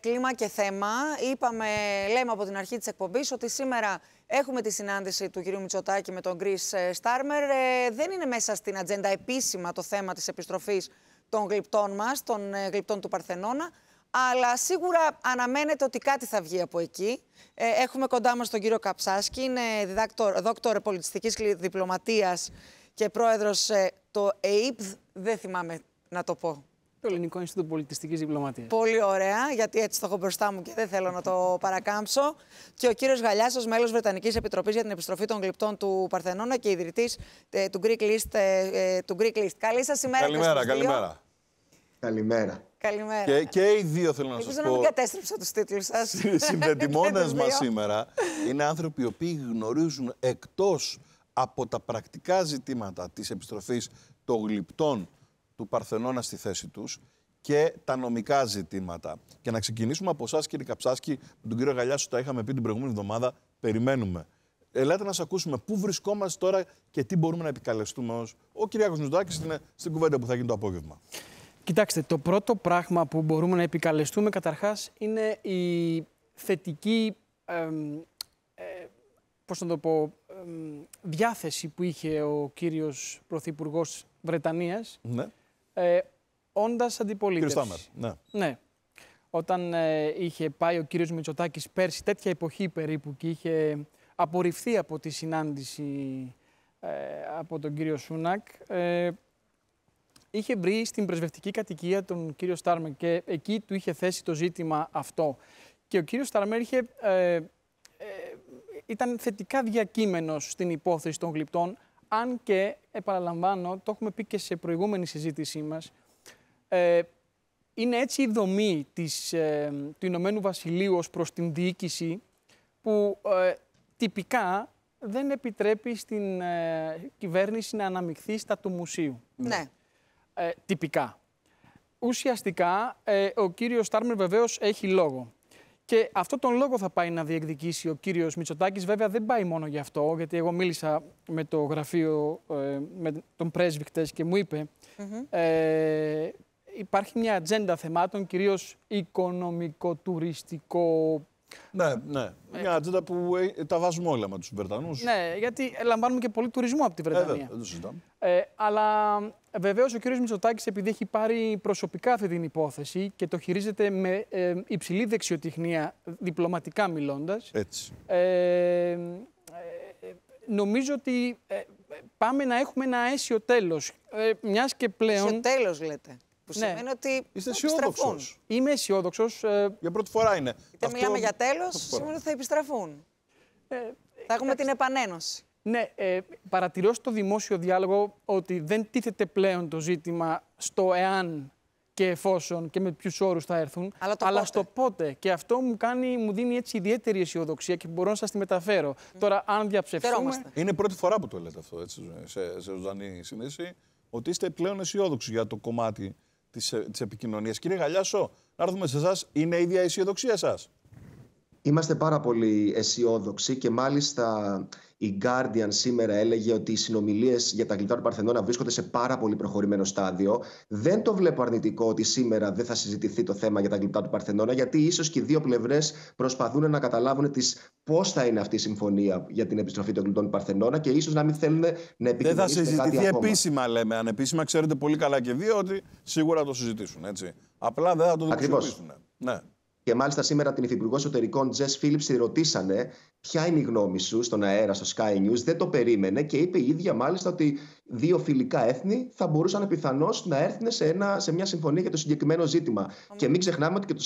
κλίμα και θέμα. Λέμε από την αρχή της εκπομπής ότι σήμερα έχουμε τη συνάντηση του κ. Μητσοτάκη με τον Chris Starmer. Δεν είναι μέσα στην ατζέντα επίσημα το θέμα της επιστροφής των γλυπτών μας, των γλυπτών του Παρθενώνα. Αλλά σίγουρα αναμένεται ότι κάτι θα βγει από εκεί. Έχουμε κοντά μας τον κύριο Καψάσκη, είναι δόκτωρ πολιτιστικής διπλωματίας και πρόεδρος το ΕΙΠΔ, δεν θυμάμαι να το πω. Το Ελληνικό Ινστιτούτο Πολιτιστικής Διπλωματίας. Πολύ ωραία, γιατί έτσι το έχω μπροστά μου και δεν θέλω να το παρακάμψω. Και ο κύριος Γαλιάσος, μέλος Βρετανικής Επιτροπής για την Επιστροφή των Γλυπτών του Παρθενώνα και ιδρυτής του Greek List. Καλή σας ημέρα. Καλημέρα. Καλημέρα. Και οι δύο θέλω να σας πω. Ελπίζω να μην κατέστρεψα τους τίτλους σας. Συνδετημόνες μας σήμερα είναι άνθρωποι οι οποίοι γνωρίζουν εκτός από τα πρακτικά ζητήματα της επιστροφής των γλυπτών του Παρθενώνα στη θέση τους και τα νομικά ζητήματα. Και να ξεκινήσουμε από εσάς, κύριε Καψάσκη, με τον κύριο Γαλιάσο, τα είχαμε πει την προηγούμενη εβδομάδα, περιμένουμε. Ελάτε να σας ακούσουμε πού βρισκόμαστε τώρα και τι μπορούμε να επικαλεστούμε ως ο Κυριάκος Μητσοτάκης στην κουβέντα που θα γίνει το απόγευμα. Κοιτάξτε, το πρώτο πράγμα που μπορούμε να επικαλεστούμε καταρχάς είναι η θετική διάθεση που είχε ο κύριος Πρωθυπουργός Βρετανίας, ναι. Όντας αντιπολίτευση. Κύριε Στάμερ, ναι. Όταν είχε πάει ο κύριος Μητσοτάκης πέρσι, τέτοια εποχή περίπου, και είχε απορριφθεί από τη συνάντηση από τον κύριο Σούνακ, είχε βρει στην πρεσβευτική κατοικία τον κύριο Στάρμερ και εκεί του είχε θέσει το ζήτημα αυτό. Και ο κύριος Στάρμερ ήταν θετικά διακείμενος στην υπόθεση των γλυπτών, αν και, επαναλαμβάνω, το έχουμε πει και σε προηγούμενη συζήτησή μας, είναι έτσι η δομή του Ηνωμένου Βασιλείου ως προς την διοίκηση που τυπικά δεν επιτρέπει στην κυβέρνηση να αναμειχθεί στα του μουσείου. Ναι. Τυπικά. Ουσιαστικά, ο κύριος Στάρμερ βεβαίως έχει λόγο. Και αυτόν τον λόγο θα πάει να διεκδικήσει ο κύριος Μητσοτάκης. Βέβαια δεν πάει μόνο γι' αυτό, γιατί εγώ μίλησα με το γραφείο, με τον πρέσβη χτες και μου είπε υπάρχει μια ατζέντα θεμάτων, κυρίως οικονομικό-τουριστικό. Ναι. Μια ατζέντα που τα βάζουμε όλα με τους Βρετανούς. Ναι, γιατί λαμβάνουμε και πολύ τουρισμό από τη Βρετανία. Δεν το συζητάμε. Αλλά βεβαίως ο κύριος Μητσοτάκης, επειδή έχει πάρει προσωπικά αυτή την υπόθεση και το χειρίζεται με υψηλή δεξιοτεχνία, διπλωματικά μιλώντας, έτσι. Νομίζω ότι πάμε να έχουμε ένα αίσιο τέλος. Μιας και πλέον... Αίσιο τέλος λέτε. Που σημαίνει ότι είστε αισιόδοξος. Είμαι αισιόδοξος. Για πρώτη φορά είναι. Είτε μιλάμε για τέλος, σημαίνει ότι θα επιστραφούν. Θα έχουμε την επανένωση. Ναι, παρατηρώ στο δημόσιο διάλογο ότι δεν τίθεται πλέον το ζήτημα στο εάν και εφόσον και με ποιους όρους θα έρθουν, αλλά στο πότε. Και αυτό μου δίνει έτσι ιδιαίτερη αισιοδοξία και μπορώ να σας τη μεταφέρω. Τώρα, αν διαψευστούμε... Είναι πρώτη φορά που το λέτε αυτό, έτσι, σε ζωντανή συνείδηση, ότι είστε πλέον αισιόδοξοι για το κομμάτι της επικοινωνίας. Κύριε Γαλιάσο, να έρθουμε σε εσάς. Είναι η ίδια η αισιοδοξία σας? Είμαστε πάρα πολύ αισιόδοξοι και μάλιστα η Guardian σήμερα έλεγε ότι οι συνομιλίες για τα γλυπτά του Παρθενώνα βρίσκονται σε πάρα πολύ προχωρημένο στάδιο. Δεν το βλέπω αρνητικό ότι σήμερα δεν θα συζητηθεί το θέμα για τα γλυπτά του Παρθενώνα, γιατί ίσως και οι δύο πλευρές προσπαθούν να καταλάβουν πώς θα είναι αυτή η συμφωνία για την επιστροφή των γλυπτών του Παρθενώνα και ίσως να μην θέλουν να επικοινωνήσουν. Δεν θα συζητηθεί επίσημα, λέμε. Ανεπίσημα, ξέρετε πολύ καλά και δύο ότι σίγουρα θα το συζητήσουν. Έτσι. Απλά δεν θα το δημοσιοποιήσουν. Ναι. Και μάλιστα σήμερα την Υφυπουργό Εσωτερικών Τζες Φίλιπς τη ρωτήσανε ποια είναι η γνώμη σου στον αέρα, στο Sky News. Δεν το περίμενε και είπε η ίδια μάλιστα ότι δύο φιλικά έθνη θα μπορούσαν πιθανώς να έρθουν σε μια συμφωνία για το συγκεκριμένο ζήτημα. Και μην ξεχνάμε ότι και το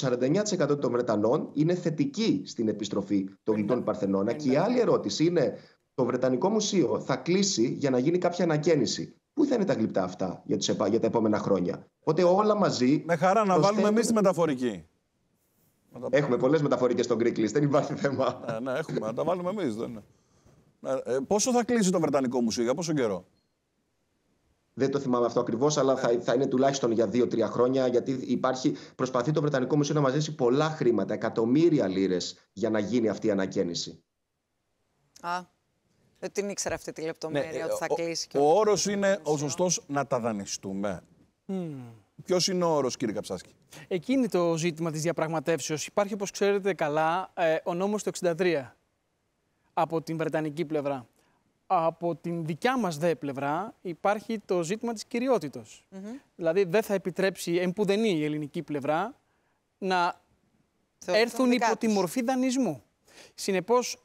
49% των Βρετανών είναι θετικοί στην επιστροφή των γλυπτών Παρθενώνα. Και η άλλη ερώτηση είναι, το Βρετανικό Μουσείο θα κλείσει για να γίνει κάποια ανακαίνιση. Πού θα είναι τα γλυπτά αυτά για τα επόμενα χρόνια? Οπότε όλα μαζί. Με χαρά να βάλουμε εμείς τη μεταφορική. Έχουμε πολλές μεταφορικές στο Greek List, δεν υπάρχει θέμα. Ναι, έχουμε. Να τα βάλουμε εμείς. Πόσο θα κλείσει το Βρετανικό Μουσείο, για πόσο καιρό? Δεν το θυμάμαι αυτό ακριβώς, αλλά θα είναι τουλάχιστον για 2-3 χρόνια, γιατί προσπαθεί το Βρετανικό Μουσείο να μαζέψει πολλά χρήματα, εκατομμύρια λίρες, για να γίνει αυτή η ανακαίνιση. Δεν την ήξερα αυτή τη λεπτομέρεια, ότι θα κλείσει. Ο όρος είναι ο σωστός, να τα δανειστούμε. Ποιος είναι ο όρος, κύριε Καψάσκη? Εκεί είναι το ζήτημα της διαπραγματεύσεως. Υπάρχει, όπως ξέρετε καλά, ο νόμος του 63 από την βρετανική πλευρά. Από την δικιά μας δε πλευρά υπάρχει το ζήτημα της κυριότητος. Δηλαδή δεν θα επιτρέψει εμπουδενή η ελληνική πλευρά να έρθουν υπό τη μορφή δανεισμού. Συνεπώς,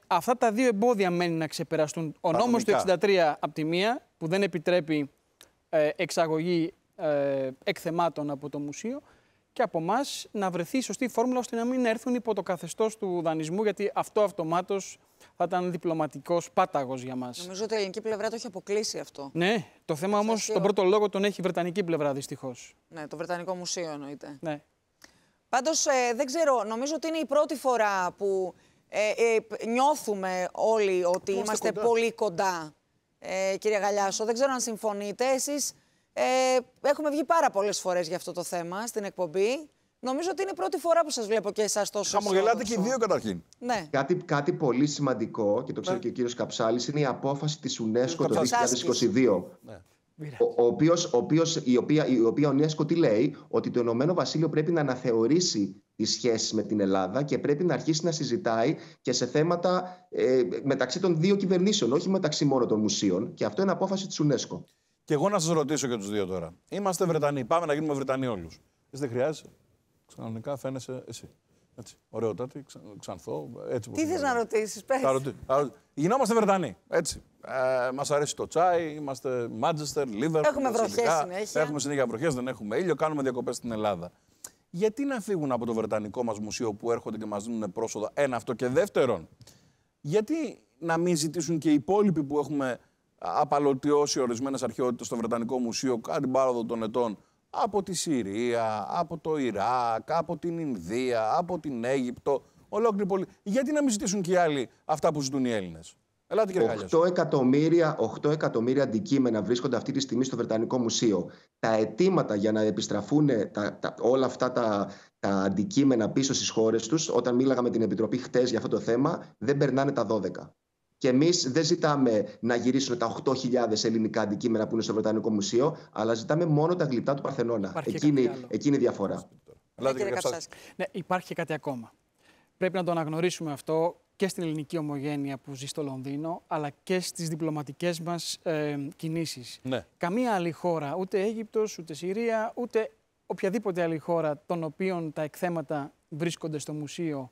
αυτά τα δύο εμπόδια μένει να ξεπεραστούν. Ο νόμος του 63 από τη μία, που δεν επιτρέπει εξαγωγή εκθεμάτων από το μουσείο, και από εμάς να βρεθεί η σωστή φόρμουλα ώστε να μην έρθουν υπό το καθεστώς του δανεισμού, γιατί αυτό αυτομάτως θα ήταν διπλωματικός πάταγος για μας. Νομίζω ότι η ελληνική πλευρά το έχει αποκλείσει αυτό. Ναι, το θέμα όμως, τον πρώτο λόγο τον έχει η βρετανική πλευρά, δυστυχώς. Ναι, το Βρετανικό Μουσείο εννοείται. Ναι. Πάντως, δεν ξέρω, νομίζω ότι είναι η πρώτη φορά που νιώθουμε όλοι ότι είμαστε πολύ κοντά, κύριε Γαλιάσο. Δεν ξέρω αν συμφωνείτε. Εσείς έχουμε βγει πάρα πολλές φορές για αυτό το θέμα στην εκπομπή. Νομίζω ότι είναι η πρώτη φορά που σας βλέπω και εσάς τόσο. Χαμογελάτε και οι δύο καταρχήν. Ναι. Κάτι πολύ σημαντικό, και το ξέρει και ο κύριος Καψάλης, είναι η απόφαση της UNESCO το 2022. Ναι. Η οποία UNESCO τι λέει? Ότι το Ηνωμένο Βασίλειο πρέπει να αναθεωρήσει τις σχέσεις με την Ελλάδα και πρέπει να αρχίσει να συζητάει και σε θέματα μεταξύ των δύο κυβερνήσεων, όχι μεταξύ μόνο των μουσείων. Και αυτό είναι απόφαση της UNESCO. Και εγώ να σας ρωτήσω και τους δύο τώρα. Είμαστε Βρετανοί. Πάμε να γίνουμε Βρετανοί όλους. Εσύ δεν χρειάζεσαι. Κανονικά φαίνεσαι εσύ. Έτσι. Ωραιότατη, ξανθό. Έτσι. Τι θες να ρωτήσεις, πες. Γινόμαστε Βρετανοί. Έτσι. Μας αρέσει το τσάι, είμαστε Μάντζεστερ, Λίβερπουλ. Έχουμε βροχές συνέχεια. Έχουμε συνέχεια βροχές, δεν έχουμε ήλιο, κάνουμε διακοπές στην Ελλάδα. Γιατί να φύγουν από το Βρετανικό μας μουσείο που έρχονται και μας δίνουν πρόσοδα? Ένα αυτό. Και δεύτερον, γιατί να μην ζητήσουν και οι υπόλοιποι που έχουμε απαλωτιώσει ορισμένες αρχαιότητες στο Βρετανικό Μουσείο κατά την πάροδο των ετών, από τη Συρία, από το Ιράκ, από την Ινδία, από την Αίγυπτο, ολόκληρη πόλη. Γιατί να μην ζητήσουν και οι άλλοι αυτά που ζητούν οι Έλληνες? Ελάτε, κύριε Γαλιάσο. 8 εκατομμύρια αντικείμενα βρίσκονται αυτή τη στιγμή στο Βρετανικό Μουσείο. Τα αιτήματα για να επιστραφούν όλα αυτά τα αντικείμενα πίσω στις χώρες τους, όταν μίλαγα με την Επιτροπή χτες για αυτό το θέμα, δεν περνάνε τα 12. Και εμείς δεν ζητάμε να γυρίσουν τα 8.000 ελληνικά αντικείμενα που είναι στο Βρετανικό Μουσείο, αλλά ζητάμε μόνο τα γλυπτά του Παρθενώνα. Εκείνη η διαφορά. Ναι, υπάρχει και κάτι ακόμα. Πρέπει να το αναγνωρίσουμε αυτό και στην ελληνική ομογένεια που ζει στο Λονδίνο, αλλά και στις διπλωματικές μας κινήσεις. Ναι. Καμία άλλη χώρα, ούτε Αίγυπτος, ούτε Συρία, ούτε οποιαδήποτε άλλη χώρα, των οποίων τα εκθέματα βρίσκονται στο μουσείο,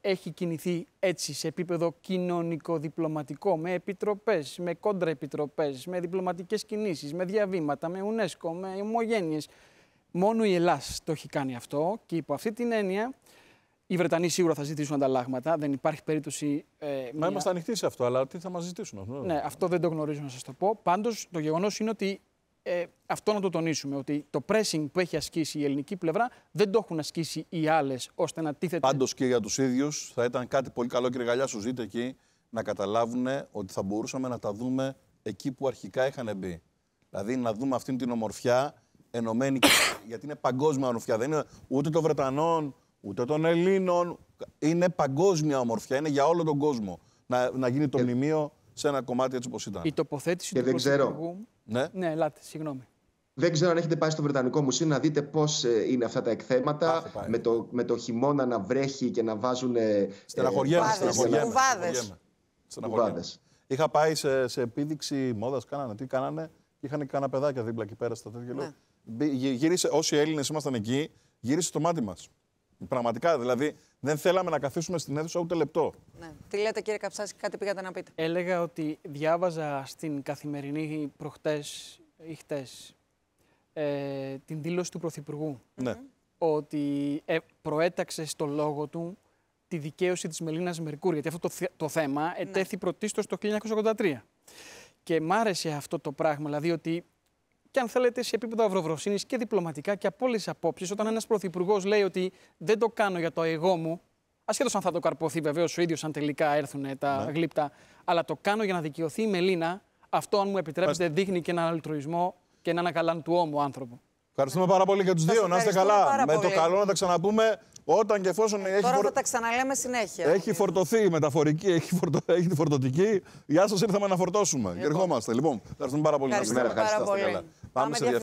έχει κινηθεί έτσι σε επίπεδο κοινωνικο-διπλωματικό, με επιτροπές, με κόντρα-επιτροπές, με διπλωματικές κινήσεις, με διαβήματα, με UNESCO, με ομογένειες. Μόνο η Ελλάδα το έχει κάνει αυτό και υπό αυτή την έννοια οι Βρετανοί σίγουρα θα ζητήσουν ανταλλάγματα. Δεν υπάρχει περίπτωση. Μα είμαστε ανοιχτοί σε αυτό, αλλά τι θα μας ζητήσουν αυτό? Ναι, αυτό δεν το γνωρίζω να σας το πω. Πάντως, το γεγονός είναι ότι αυτό να το τονίσουμε, ότι το pressing που έχει ασκήσει η ελληνική πλευρά δεν το έχουν ασκήσει οι άλλες, ώστε να τίθεται. Πάντως και για τους ίδιους θα ήταν κάτι πολύ καλό, κύριε Γαλιάσου, ζείτε εκεί, να καταλάβουν ότι θα μπορούσαμε να τα δούμε εκεί που αρχικά είχαν μπει. Δηλαδή να δούμε αυτήν την ομορφιά ενωμένη, γιατί είναι παγκόσμια ομορφιά. Δεν είναι ούτε των Βρετανών, ούτε των Ελλήνων. Είναι παγκόσμια ομορφιά, είναι για όλο τον κόσμο. Να γίνει το μνημείο σε ένα κομμάτι έτσι όπως ήταν. Η τοποθέτηση του Πρωθυπουργού. Ναι, ελάτε, συγγνώμη. Δεν ξέρω αν έχετε πάει στο Βρετανικό Μουσείο να δείτε πώς είναι αυτά τα εκθέματα. Με το χειμώνα να βρέχει και να βάζουν. Στεναχωριέμαι. Είχα πάει σε επίδειξη μόδας. Τι κάνανε? Είχαν καναπεδάκια δίπλα εκεί πέρα στα τέτοια. Γύρισε, όσοι Έλληνες ήμασταν εκεί, γύρισε το μάτι μας. Πραγματικά, δηλαδή δεν θέλαμε να καθίσουμε στην αίθουσα ούτε λεπτό. Ναι. Τι λέτε, κύριε Καψάσκη, κάτι πήγατε να πείτε? Έλεγα ότι διάβαζα στην Καθημερινή προχτές ή χτες την δήλωση του Πρωθυπουργού. Ναι. Ότι προέταξε στο λόγο του τη δικαίωση της Μελίνας Μερκούρη. Γιατί αυτό το θέμα ετέθη πρωτίστως το 1983. Και μ' άρεσε αυτό το πράγμα, δηλαδή ότι, και αν θέλετε, σε επίπεδο αυροβροσύνης και διπλωματικά και από όλες τις απόψεις, όταν ένας πρωθυπουργός λέει ότι δεν το κάνω για το εγώ μου, ασχέτως αν θα το καρποθεί βεβαίως ο ίδιος, αν τελικά έρθουν τα γλύπτα, αλλά το κάνω για να δικαιωθεί η Μελίνα, αυτό, αν μου επιτρέπετε, δείχνει και έναν αλτρουισμό και έναν ακαλαντουό μου άνθρωπο. Ευχαριστούμε πάρα πολύ για τους δύο. Να είστε καλά. Με το καλό να τα ξαναπούμε όταν και εφόσον Τώρα θα τα ξαναλέμε συνέχεια. Έχει φορτωθεί η μεταφορική, έχει τη φορτωτική. Γεια σας, ήρθαμε να φορτώσουμε. Και ερχόμαστε. Λοιπόν, ευχαριστούμε πάρα πολύ. Ευχαριστούμε πάρα πολύ. Πάμε σε